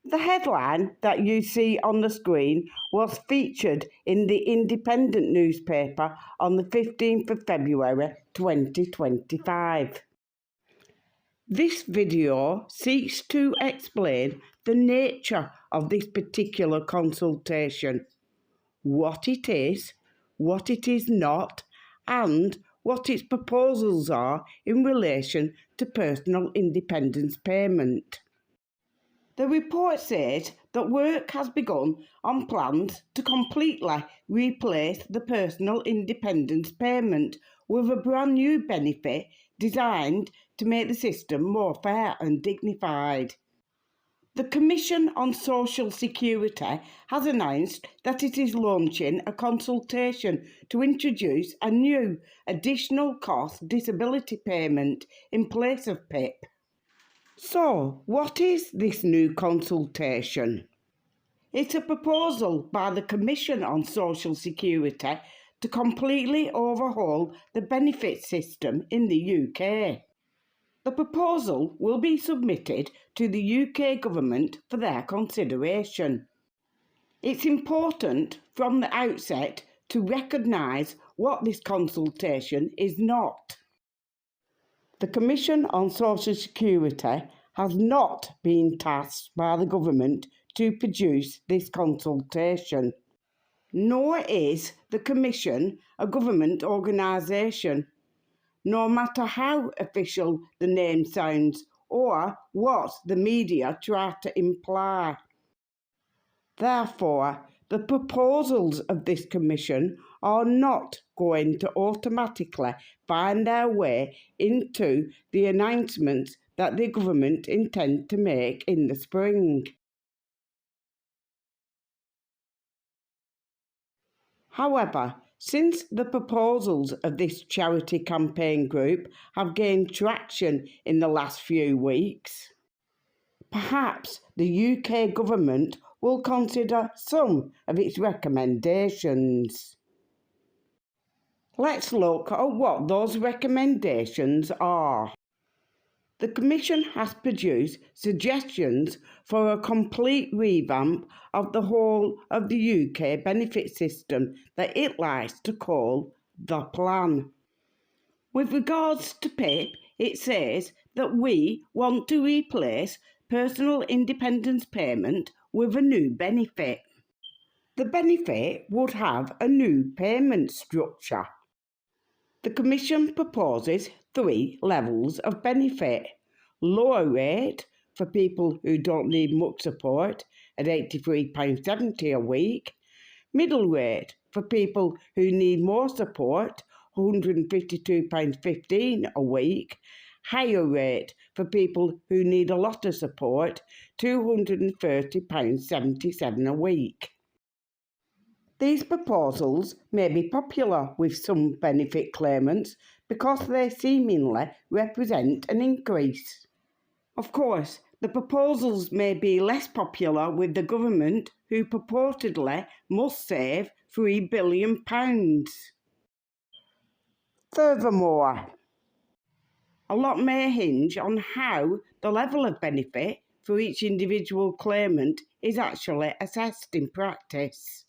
The headline that you see on the screen was featured in the Independent newspaper on the 15th of February 2025. This video seeks to explain the nature of this particular consultation, what it is not, and what its proposals are in relation to personal independence payment. The report says that work has begun on plans to completely replace the personal independence payment with a brand new benefit designed to make the system more fair and dignified. The Commission on Social Security has announced that it is launching a consultation to introduce a new additional cost disability payment in place of PIP. So, what is this new consultation? It's a proposal by the Commission on Social Security to completely overhaul the benefit system in the UK. The proposal will be submitted to the UK government for their consideration. It's important from the outset to recognise what this consultation is not. The Commission on Social Security has not been tasked by the government to produce this consultation, nor is the Commission a government organisation, no matter how official the name sounds or what the media try to imply. Therefore, the proposals of this Commission are not going to automatically find their way into the announcements that the government intend to make in the spring. However, since the proposals of this charity campaign group have gained traction in the last few weeks, perhaps the UK government will consider some of its recommendations. Let's look at what those recommendations are. The Commission has produced suggestions for a complete revamp of the whole of the UK benefit system that it likes to call the plan. With regards to PIP, it says that we want to replace personal independence payment with a new benefit. The benefit would have a new payment structure. The Commission proposes 3 levels of benefit: lower rate for people who don't need much support at £83.70 a week, middle rate for people who need more support, £152.15 a week, higher rate for people who need a lot of support, £230.77 a week. These proposals may be popular with some benefit claimants because they seemingly represent an increase. Of course, the proposals may be less popular with the government, who purportedly must save £3 billion. Furthermore, a lot may hinge on how the level of benefit for each individual claimant is actually assessed in practice.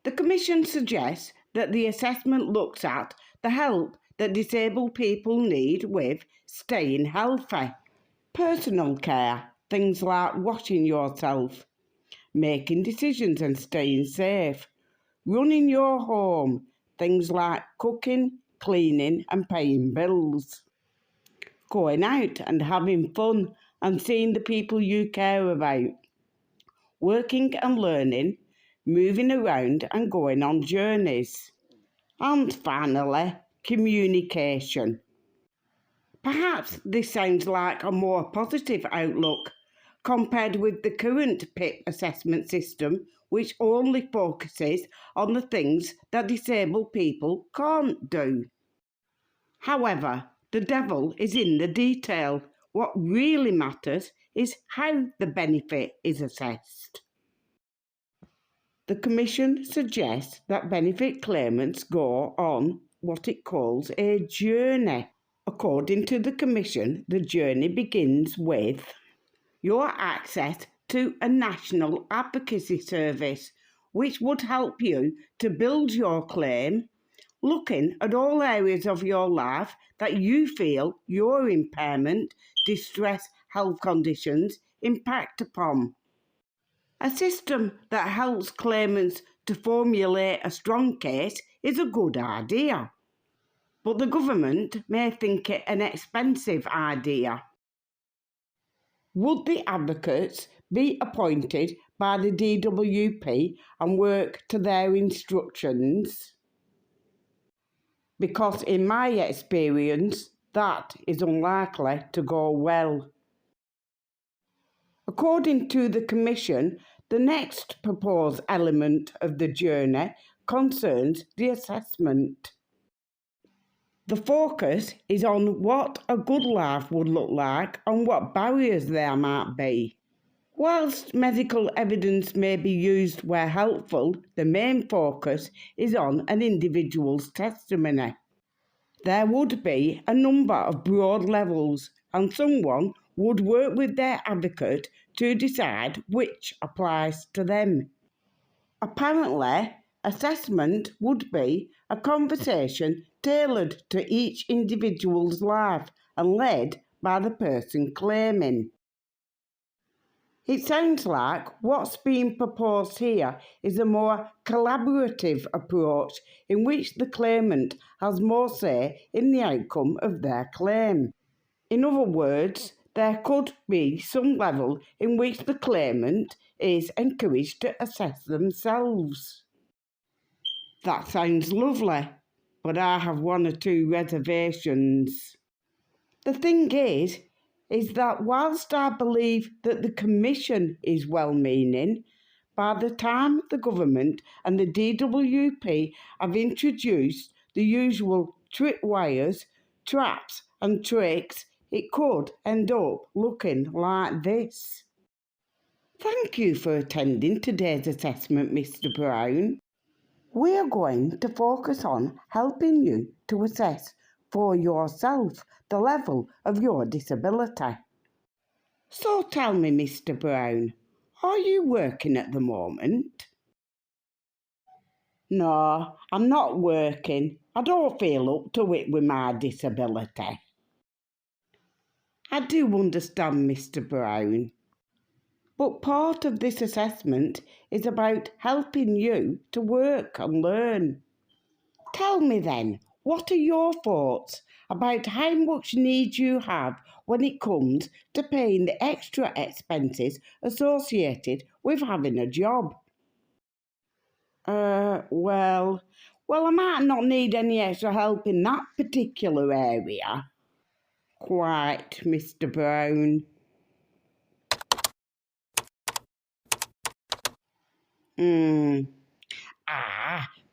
The Commission suggests that the assessment looks at the help that disabled people need with staying healthy, personal care, things like washing yourself, making decisions and staying safe, running your home, things like cooking, cleaning and paying bills, going out and having fun and seeing the people you care about, working and learning, moving around and going on journeys, and finally, communication. Perhaps this sounds like a more positive outlook compared with the current PIP assessment system, which only focuses on the things that disabled people can't do. However, the devil is in the detail. What really matters is how the benefit is assessed. The Commission suggests that benefit claimants go on what it calls a journey. According to the Commission, the journey begins with your access to a national advocacy service, which would help you to build your claim, looking at all areas of your life that you feel your impairment, distress, health conditions impact upon. A system that helps claimants to formulate a strong case is a good idea, but the government may think it an expensive idea. Would the advocates be appointed by the DWP and work to their instructions? Because in my experience, that is unlikely to go well. According to the Commission, the next proposed element of the journey concerns the assessment. The focus is on what a good life would look like and what barriers there might be. Whilst medical evidence may be used where helpful, the main focus is on an individual's testimony. There would be a number of broad levels, and someone would work with their advocate to decide which applies to them. Apparently, assessment would be a conversation tailored to each individual's life and led by the person claiming. It sounds like what's being proposed here is a more collaborative approach in which the claimant has more say in the outcome of their claim. In other words, there could be some level in which the claimant is encouraged to assess themselves. That sounds lovely, but I have one or two reservations. The thing is that whilst I believe that the Commission is well-meaning, by the time the government and the DWP have introduced the usual tripwires, traps and tricks, it could end up looking like this. Thank you for attending today's assessment, Mr. Brown. We are going to focus on helping you to assess for yourself the level of your disability. So tell me, Mr. Brown, are you working at the moment? No, I'm not working. I don't feel up to it with my disability. I do understand, Mr. Brown. But part of this assessment is about helping you to work and learn. Tell me then, what are your thoughts about how much need you have when it comes to paying the extra expenses associated with having a job? Well, I might not need any extra help in that particular area. Quite, Mr. Brown.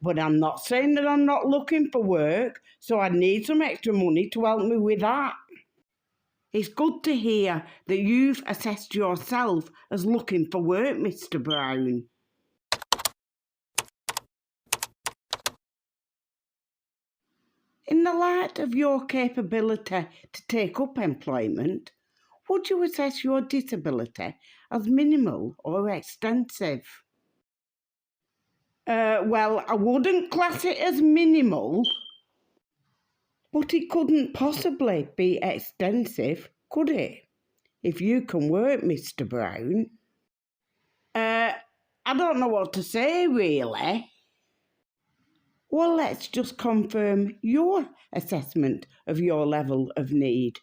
But I'm not saying that I'm not looking for work, so I need some extra money to help me with that. It's good to hear that you've assessed yourself as looking for work, Mr. Brown. In the light of your capability to take up employment, would you assess your disability as minimal or extensive? Well, I wouldn't class it as minimal, but it couldn't possibly be extensive, could it? If you can work, Mr. Brown. I don't know what to say, really. Well, let's just confirm your assessment of your level of need.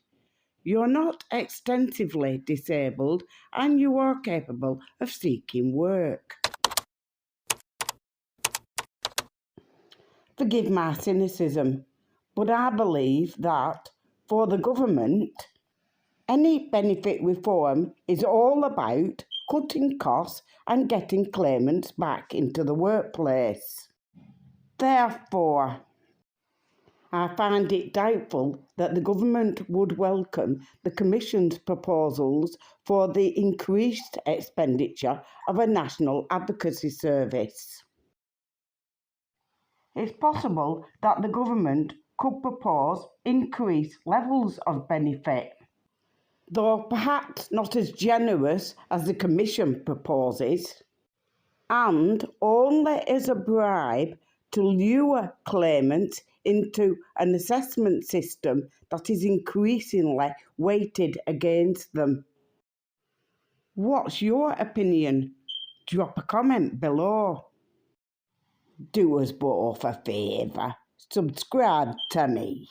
You're not extensively disabled and you are capable of seeking work. Forgive my cynicism, but I believe that, for the government, any benefit reform is all about cutting costs and getting claimants back into the workplace. Therefore, I find it doubtful that the government would welcome the Commission's proposals for the increased expenditure of a national advocacy service. It's possible that the government could propose increased levels of benefit. though perhaps not as generous as the Commission proposes, and only as a bribe to lure claimants into an assessment system that is increasingly weighted against them. What's your opinion? Drop a comment below. Do us both a favour, subscribe to me.